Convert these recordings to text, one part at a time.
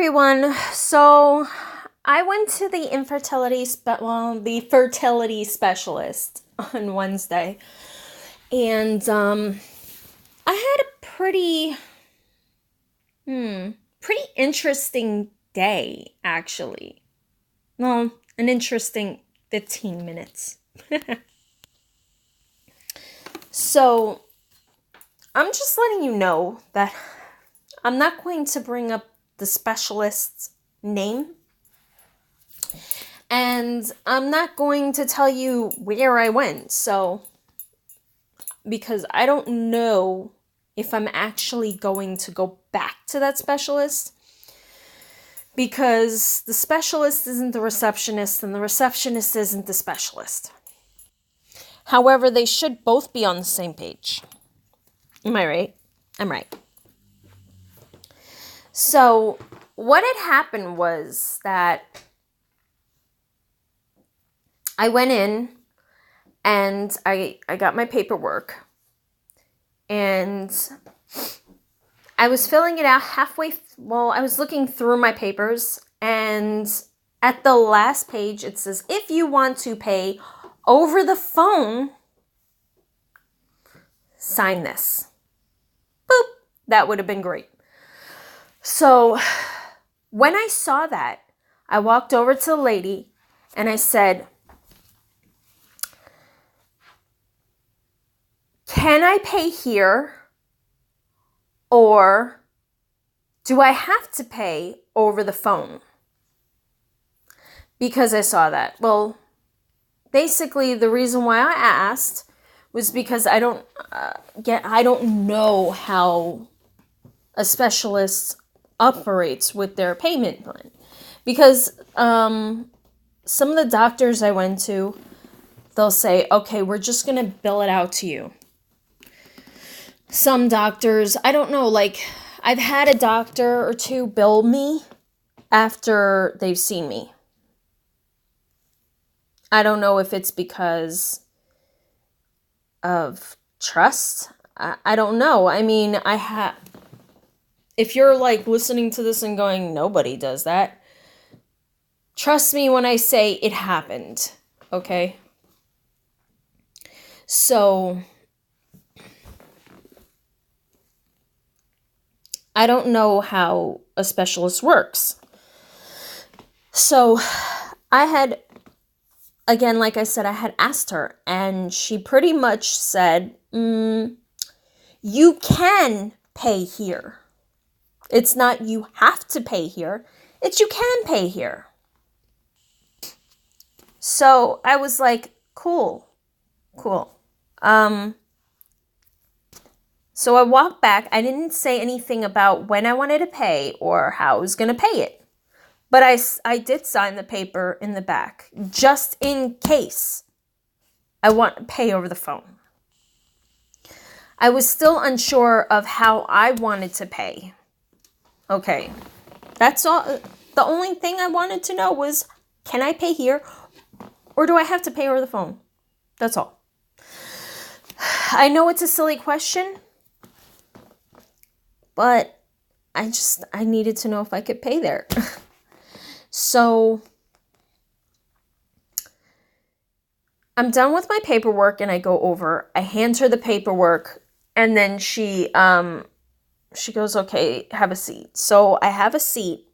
everyone. So I went to the the fertility specialist on Wednesday, and I had a pretty interesting day, actually. Well, an interesting 15 minutes. So I'm just letting you know that I'm not going to bring up the specialist's name. And I'm not going to tell you where I went. Because I don't know if I'm actually going to go back to that specialist. Because the specialist isn't the receptionist and the receptionist isn't the specialist. However, they should both be on the same page. Am I right? I'm right. So, what had happened was that I went in and I got my paperwork. And I was filling it out I was looking through my papers. And at the last page, it says, if you want to pay over the phone, sign this. Boop. That would have been great. So when I saw that, I walked over to the lady and I said, can I pay here? Or do I have to pay over the phone? Because I saw that. Well, basically the reason why I asked was because I don't know how a specialist operates with their payment plan. Because some of the doctors I went to, they'll say, okay, we're just going to bill it out to you. Some doctors, I don't know, I've had a doctor or two bill me after they've seen me. I don't know if it's because of trust. I don't know. I mean, if you're listening to this and going, nobody does that, trust me when I say it happened, okay? So I don't know how a specialist works. So I had, again, like I said, I had asked her, and she pretty much said, you can pay here. It's not you have to pay here. It's you can pay here. So I was like, cool. So I walked back. I didn't say anything about when I wanted to pay or how I was going to pay it. But I did sign the paper in the back, just in case I want to pay over the phone. I was still unsure of how I wanted to pay. Okay, that's all. The only thing I wanted to know was, can I pay here or do I have to pay over the phone? That's all. I know it's a silly question, but I needed to know if I could pay there. So I'm done with my paperwork and I go over. I hand her the paperwork and then she goes, okay, have a seat. So I have a seat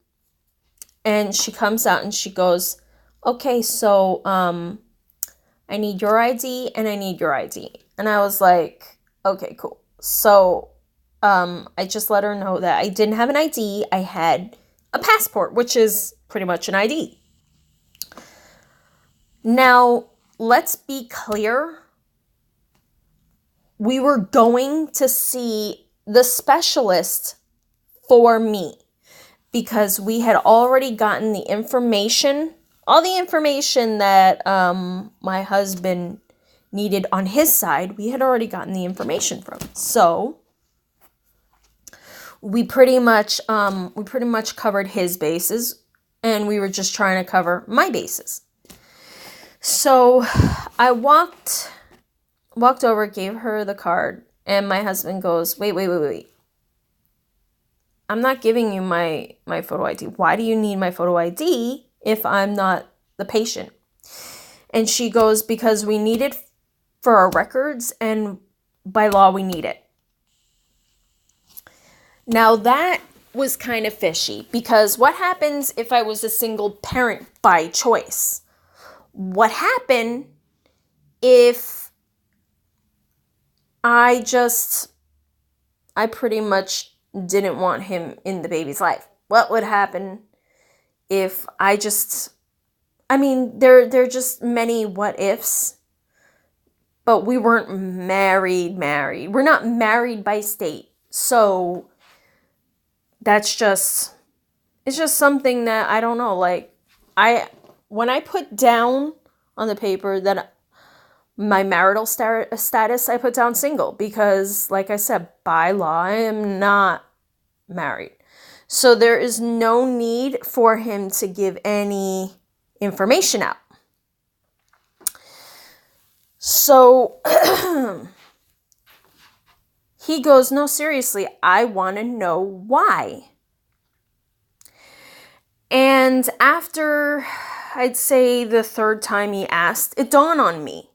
and she comes out and she goes, okay, so I need your ID and I need your ID. And I was like, okay, cool. So I just let her know that I didn't have an ID. I had a passport, which is pretty much an ID. Now, let's be clear. We were going to see the specialist for me because we had already gotten the information, all the information that my husband needed on his side. We had already gotten the information from. So we pretty much covered his bases, and we were just trying to cover my bases. So I walked over, gave her the card, and my husband goes, wait. I'm not giving you my photo ID. Why do you need my photo ID if I'm not the patient? And she goes, because we need it for our records and by law we need it. Now that was kind of fishy, because what happens if I was a single parent by choice? What happened if I pretty much didn't want him in the baby's life? What would happen if there are just many what ifs, but we weren't married. We're not married by state. So it's just something that I don't know. Like, when I put down on the paper that my marital status, I put down single, because, like I said, by law, I am not married. So there is no need for him to give any information out. So he goes, no, seriously, I want to know why. And after, I'd say, the third time he asked, it dawned on me.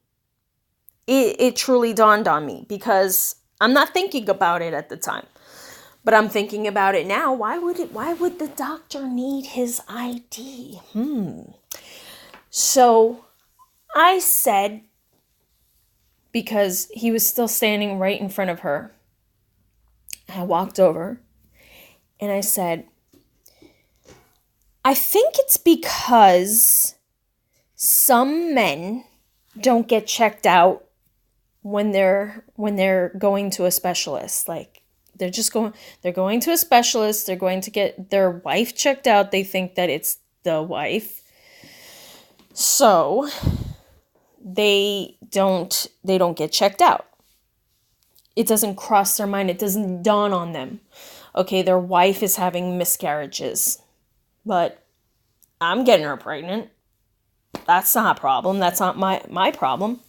It truly dawned on me, because I'm not thinking about it at the time, but I'm thinking about it now. Why would the doctor need his ID? So I said, because he was still standing right in front of her, I walked over and I said, I think it's because some men don't get checked out when they're going to a specialist. Like, they're going to a specialist, they're going to get their wife checked out. They think that it's the wife. So they don't get checked out. It doesn't cross their mind. It doesn't dawn on them. Okay, their wife is having miscarriages, but I'm getting her pregnant. That's not a problem. That's not my problem.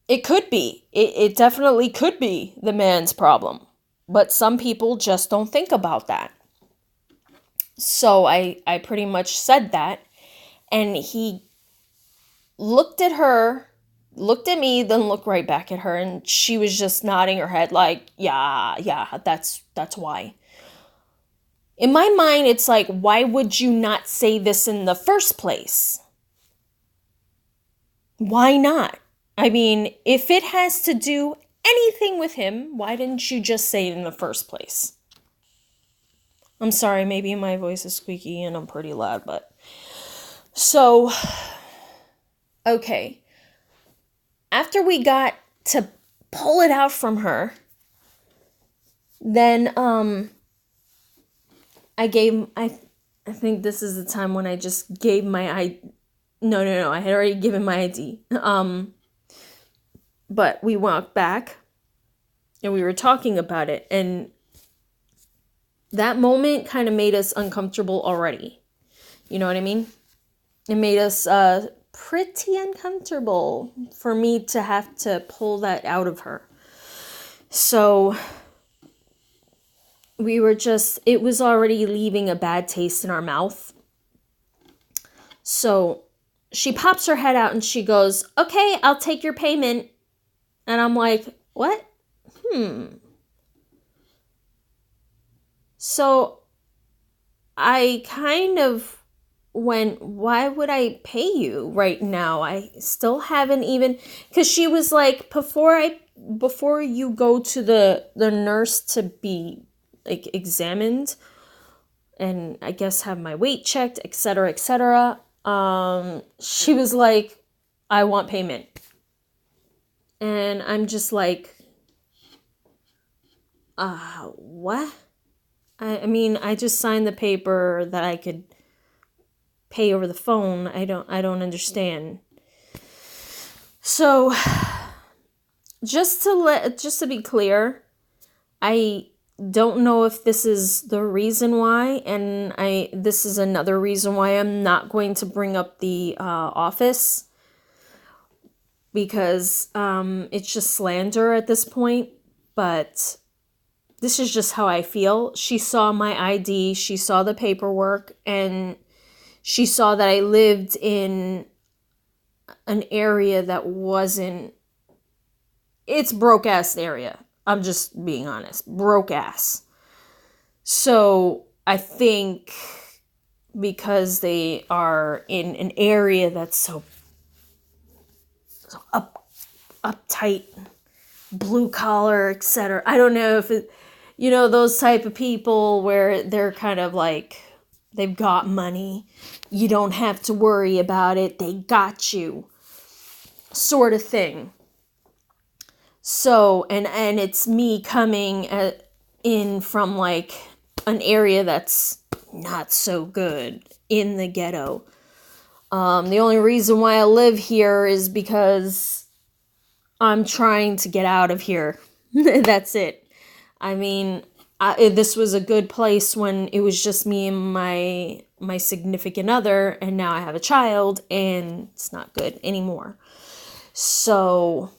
It could be. It definitely could be the man's problem. But some people just don't think about that. So I pretty much said that. And he looked at her, looked at me, then looked right back at her. And she was just nodding her head like, yeah, that's why. In my mind, it's like, why would you not say this in the first place? Why not? I mean, if it has to do anything with him, why didn't you just say it in the first place? I'm sorry, maybe my voice is squeaky and I'm pretty loud, but... So, okay. After we got to pull it out from her, then, I think this is the time when I just gave my ID. No, I had already given my ID. But we walked back and we were talking about it, and that moment kind of made us uncomfortable already. You know what I mean? It made us pretty uncomfortable for me to have to pull that out of her. So it was already leaving a bad taste in our mouth. So she pops her head out and she goes, okay, I'll take your payment. And I'm like, what? So I kind of went, why would I pay you right now? I still haven't even, because she was like, before you go to the nurse to be like examined and I guess have my weight checked, etc., she was like, I want payment. And I'm just like, what? I mean, I just signed the paper that I could pay over the phone. I don't understand. So, just to be clear, I don't know if this is the reason why, and this is another reason why I'm not going to bring up the office, because it's just slander at this point. But this is just how I feel. She saw my ID, she saw the paperwork, and she saw that I lived in an area that wasn't, it's broke ass area. I'm just being honest. Broke ass. So I think because they are in an area that's so uptight, blue collar, etc. I don't know if it, those type of people where they're kind of like, they've got money. You don't have to worry about it. They got you. Sort of thing. So, and it's me coming in from like an area that's not so good in the ghetto. The only reason why I live here is because I'm trying to get out of here. That's it. I mean, this was a good place when it was just me and my significant other, and now I have a child, and it's not good anymore. So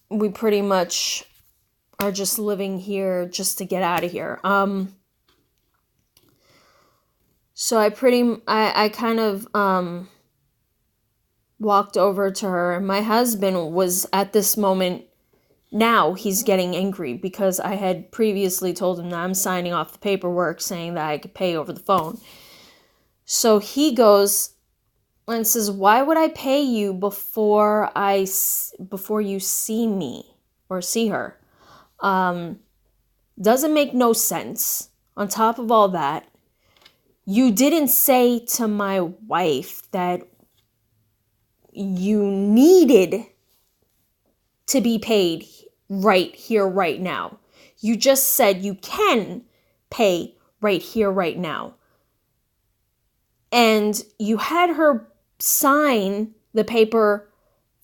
we pretty much are just living here just to get out of here. So I kind of walked over to her, and my husband was at this moment, now he's getting angry because I had previously told him that I'm signing off the paperwork saying that I could pay over the phone. So he goes and says, "Why would I pay you before you see me or see her? Doesn't make no sense. On top of all that, you didn't say to my wife that you needed to be paid right here, right now. You just said you can pay right here, right now. And you had her sign the paper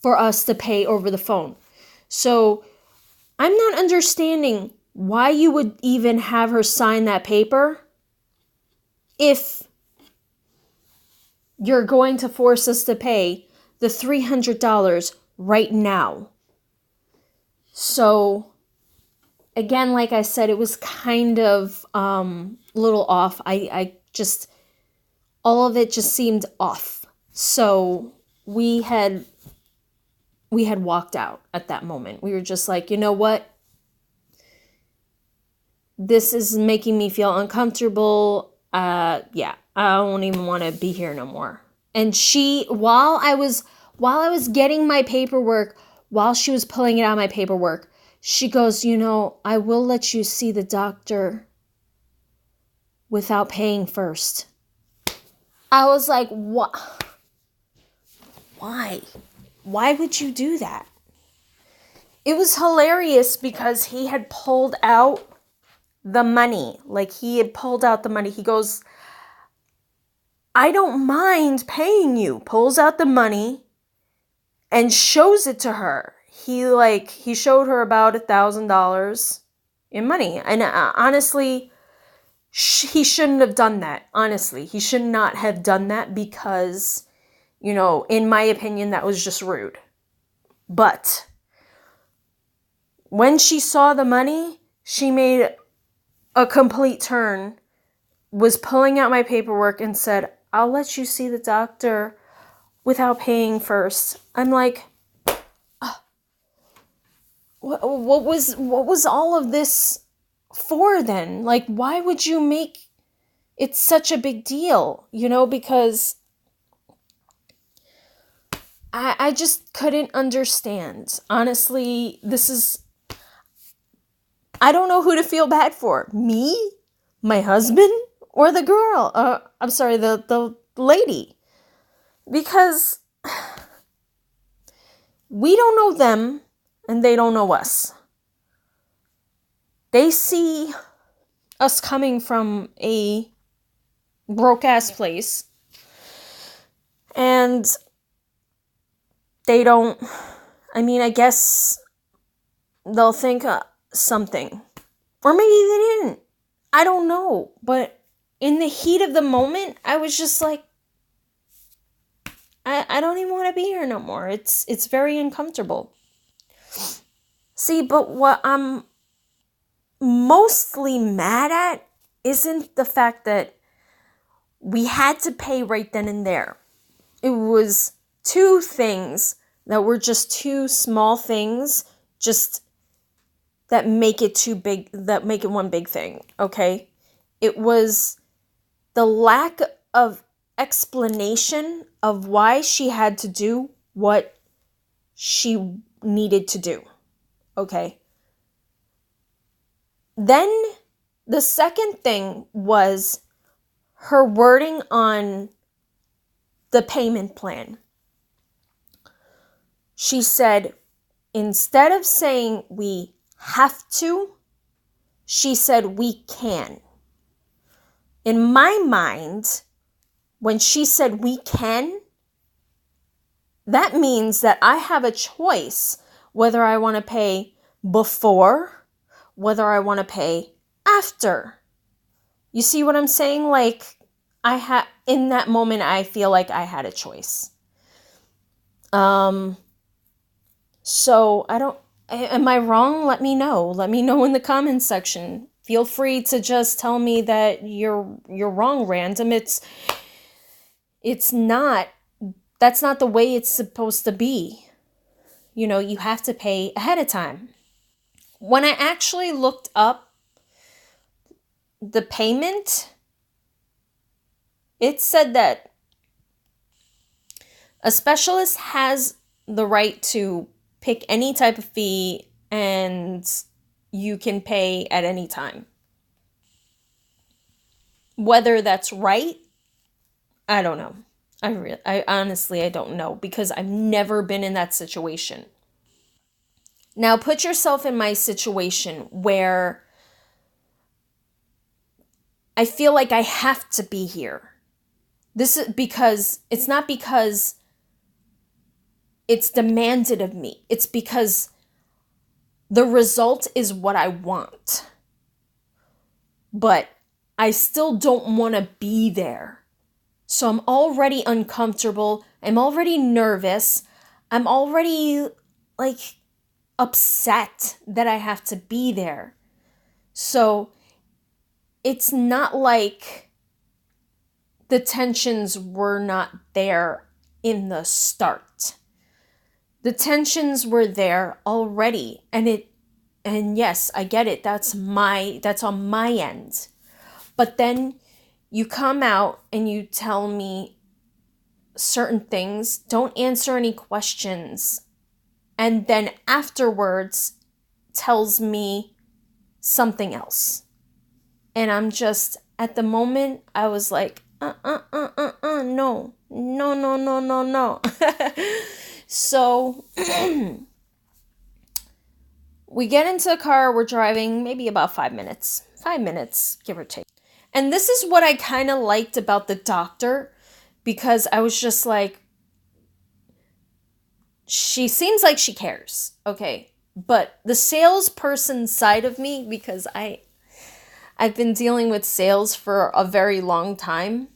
for us to pay over the phone. So I'm not understanding why you would even have her sign that paper if you're going to force us to pay the $300 right now." So again, like I said, it was kind of little off. I just, all of it just seemed off. So we had walked out at that moment. We were just like, you know what? This is making me feel uncomfortable. Yeah, I don't even want to be here no more. And she, while I was getting my paperwork, while she was pulling it out of my paperwork, she goes, "I will let you see the doctor without paying first." I was like, what? Why? Why would you do that? It was hilarious because he had pulled out the money. Like, he had pulled out the money. He goes, "I don't mind paying you." Pulls out the money and shows it to her. He showed her about $1,000 in money. And honestly, he shouldn't have done that. Honestly, he should not have done that because, in my opinion, that was just rude. But when she saw the money, she made a complete turn, was pulling out my paperwork and said, "I'll let you see the doctor without paying first." I'm like, what was all of this for then? Like, why would you make it such a big deal? Because I just couldn't understand. Honestly, I don't know who to feel bad for. Me, my husband, or the girl. I'm sorry, the lady. Because we don't know them and they don't know us. They see us coming from a broke ass place, and they don't, I guess they'll think something. Or maybe they didn't. I don't know. But in the heat of the moment, I was just like, I don't even want to be here no more. It's very uncomfortable. See, but what I'm mostly mad at isn't the fact that we had to pay right then and there. It was two things that were just two small things, just that make it too big, that make it one big thing, okay? It was the lack of explanation of why she had to do what she needed to do, okay? Then the second thing was her wording on the payment plan. She said, instead of saying we have to, she said we can. In my mind, when she said we can, that means that I have a choice whether I want to pay before, whether I want to pay after. You see what I'm saying? Like, in that moment, I feel like I had a choice. So am I wrong? Let me know. Let me know in the comments section. Feel free to just tell me that you're wrong, random. It's not, that's not the way it's supposed to be. You know, you have to pay ahead of time. When I actually looked up the payment, it said that a specialist has the right to pick any type of fee and you can pay at any time. Whether that's right, I don't know. I honestly, I don't know because I've never been in that situation. Now put yourself in my situation where I feel like I have to be here. This is because it's not because it's demanded of me. It's because the result is what I want. But I still don't want to be there. So I'm already uncomfortable. I'm already nervous. I'm already like upset that I have to be there. So it's not like the tensions were not there in the start. The tensions were there already, and yes, I get it. That's on my end. But then you come out and you tell me certain things, don't answer any questions, and then afterwards tells me something else. And I'm just, at the moment, I was like, no. So we get into the car, we're driving maybe about 5 minutes, give or take. And this is what I kind of liked about the doctor, because I was just like, she seems like she cares, okay? But the salesperson side of me, because I've been dealing with sales for a very long time,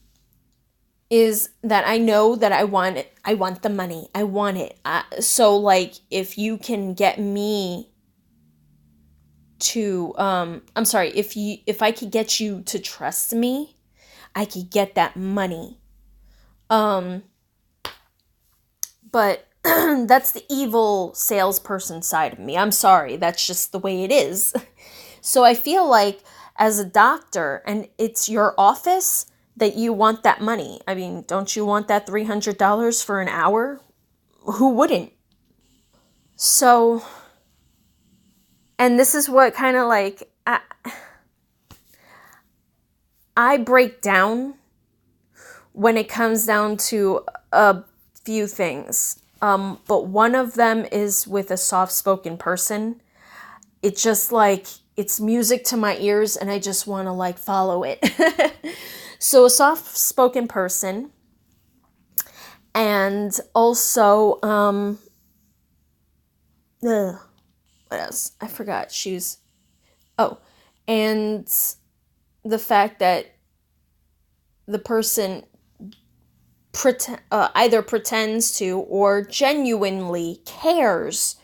is that I know that I want it. I want the money. I want it. So like, if you can get me to, if I could get you to trust me, I could get that money. But that's the evil salesperson side of me. I'm sorry. That's just the way it is. So I feel like as a doctor, and it's your office, that you want that money. I mean, don't you want that $300 for an hour? Who wouldn't? So, and this is what kind of like, I break down when it comes down to a few things. But one of them is with a soft-spoken person. It's just like, it's music to my ears and I just want to like follow it. So a soft-spoken person, and also, what else? I forgot. And the fact that the person either pretends to or genuinely cares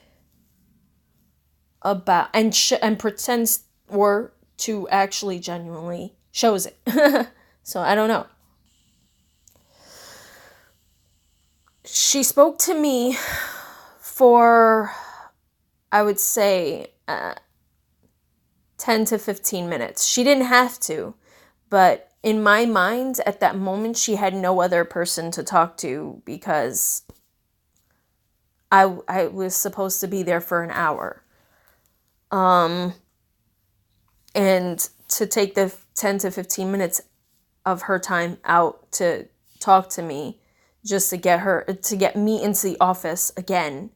about and pretends or to actually genuinely shows it. So I don't know. She spoke to me for, I would say, 10 to 15 minutes. She didn't have to, but in my mind, at that moment, she had no other person to talk to because I was supposed to be there for an hour. And to take the 10 to 15 minutes of her time out to talk to me just to get me into the office again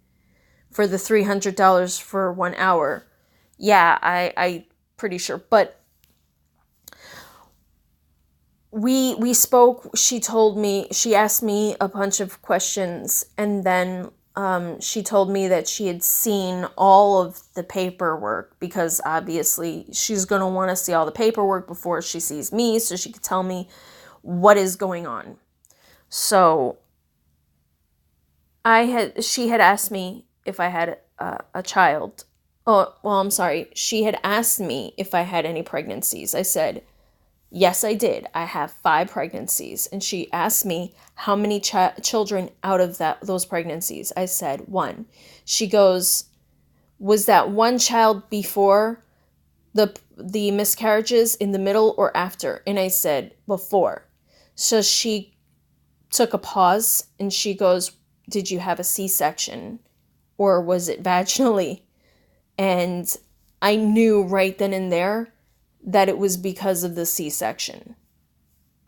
for the $300 for 1 hour. Yeah, I pretty sure. But we spoke. She asked me a bunch of questions, and then she told me that she had seen all of the paperwork because obviously she's going to want to see all the paperwork before she sees me so she could tell me what is going on. So she had asked me if I had a child. Oh, well, I'm sorry. She had asked me if I had any pregnancies. I said, yes, I did. I have 5 pregnancies. And she asked me how many children out of those pregnancies. I said 1. She goes, was that 1 child before the miscarriages, in the middle, or after? And I said before. So she took a pause and she goes, did you have a C-section or was it vaginally? And I knew right then and there that it was because of the C-section,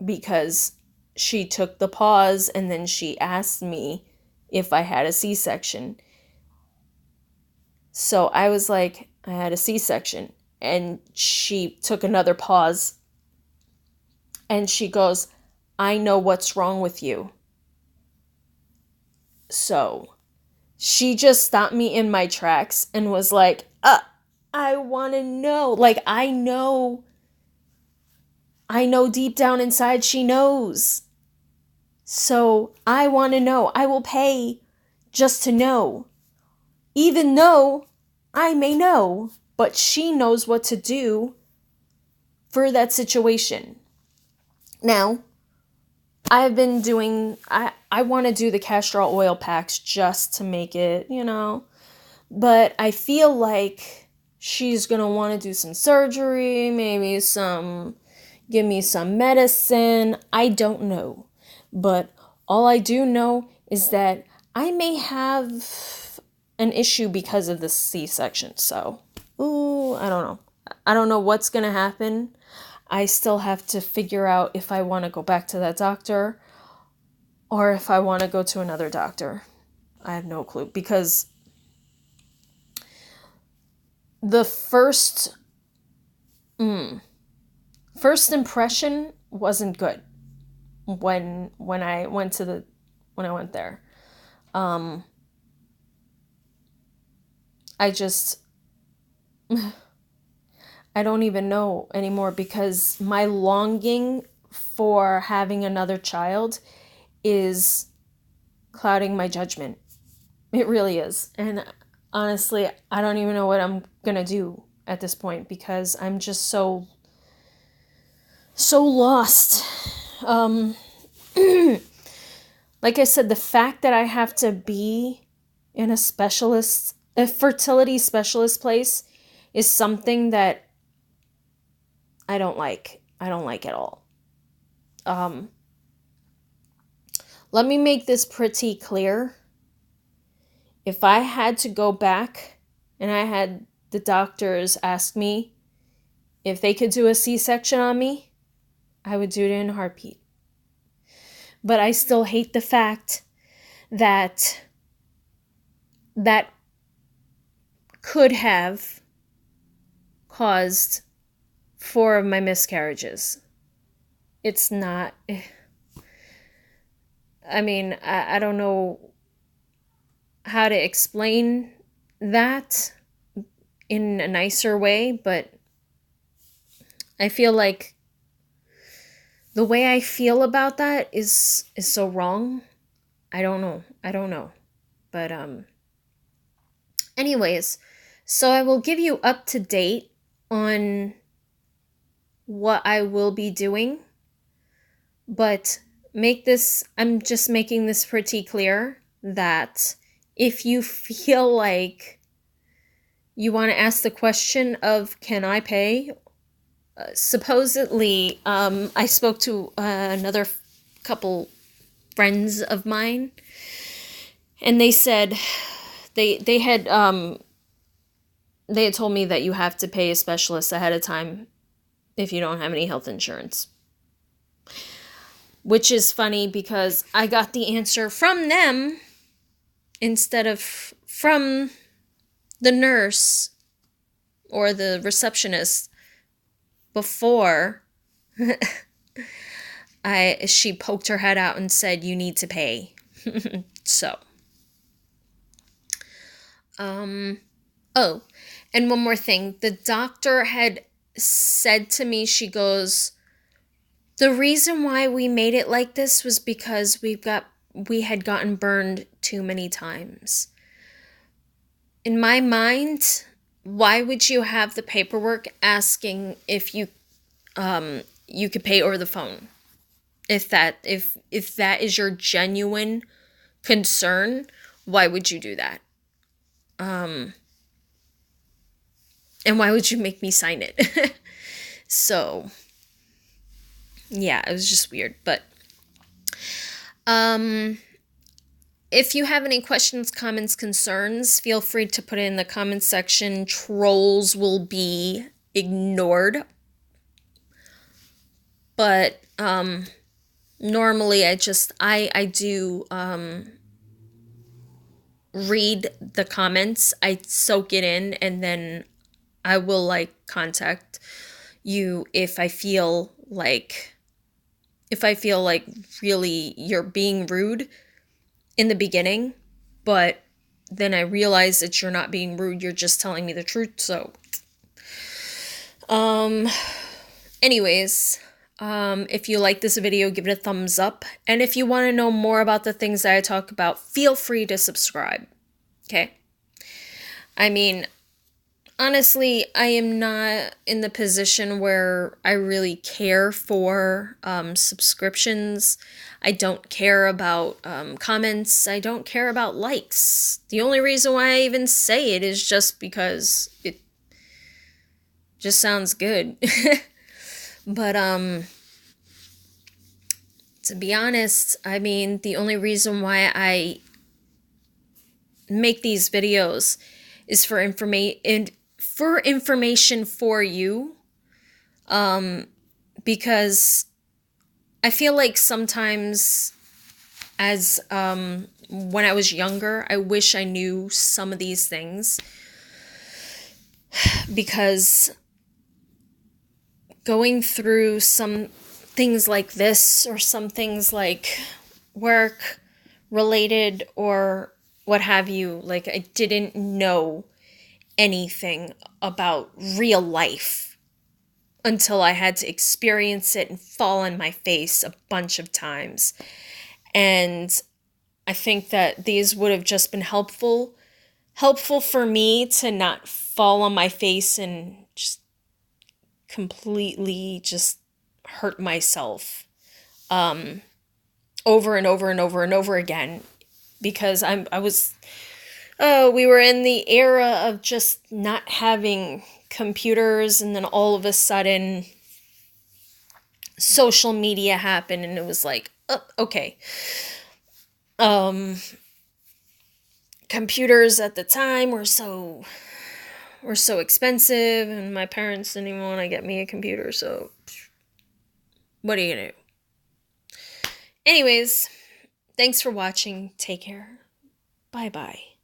because she took the pause and then she asked me if I had a C-section. So I was like, I had a C-section. And she took another pause and she goes, I know what's wrong with you. So she just stopped me in my tracks and was like, I want to know. Like, I know deep down inside she knows. So I want to know. I will pay just to know. Even though I may know, but she knows what to do for that situation. Now, I've been doing, I want to do the castor oil packs just to make it, but I feel like she's going to want to do some surgery, maybe give me some medicine. I don't know. But all I do know is that I may have an issue because of the C-section. So, I don't know. I don't know what's going to happen. I still have to figure out if I want to go back to that doctor or if I want to go to another doctor. I have no clue because the first impression wasn't good when I went there. I just I don't even know anymore because my longing for having another child is clouding my judgment. It really is. And honestly, I don't even know what I'm going to do at this point because I'm just so lost. Like I said, the fact that I have to be in a fertility specialist place is something that I don't like. I don't like at all. Let me make this pretty clear. If I had to go back and I had the doctors ask me if they could do a C-section on me, I would do it in a heartbeat. But I still hate the fact that could have caused 4 of my miscarriages. It's not, I mean, I don't know how to explain that in a nicer way, but I feel like the way I feel about that is so wrong. I don't know. But anyways, so I will give you up to date on what I will be doing, but I'm just making this pretty clear that if you feel like you want to ask the question of, can I pay? Supposedly, I spoke to another couple friends of mine, and they said they had told me that you have to pay a specialist ahead of time if you don't have any health insurance. Which is funny because I got the answer from them instead of from the nurse or the receptionist before she poked her head out and said, you need to pay. So, oh, and one more thing. The doctor had said to me, she goes, the reason why we made it like this was because we had gotten burned too many times. In my mind, why would you have the paperwork asking if you could pay over the phone? If that is your genuine concern, why would you do that? And why would you make me sign it? So, yeah, it was just weird. But if you have any questions, comments, concerns, feel free to put it in the comments section. Trolls will be ignored. But normally I do read the comments. I soak it in, and then I will contact you if I feel like really you're being rude in the beginning, but then I realize that you're not being rude, you're just telling me the truth. So anyways, if you like this video, give it a thumbs up, and if you want to know more about the things that I talk about, feel free to subscribe. Okay? I mean, honestly, I am not in the position where I really care for subscriptions. I don't care about comments. I don't care about likes. The only reason why I even say it is just because it just sounds good. But to be honest, I mean, the only reason why I make these videos is for information for you, because I feel like sometimes as when I was younger, I wish I knew some of these things, because going through some things like this, or some things like work related or what have you, like I didn't know anything about real life until I had to experience it and fall on my face a bunch of times. And I think that these would have just been helpful for me to not fall on my face and just completely just hurt myself over and over and over and over again, because we were in the era of just not having computers, and then all of a sudden social media happened, and it was like, oh, okay. Computers at the time were so expensive, and my parents didn't even want to get me a computer, so what are you gonna do? Anyways, thanks for watching. Take care. Bye-bye.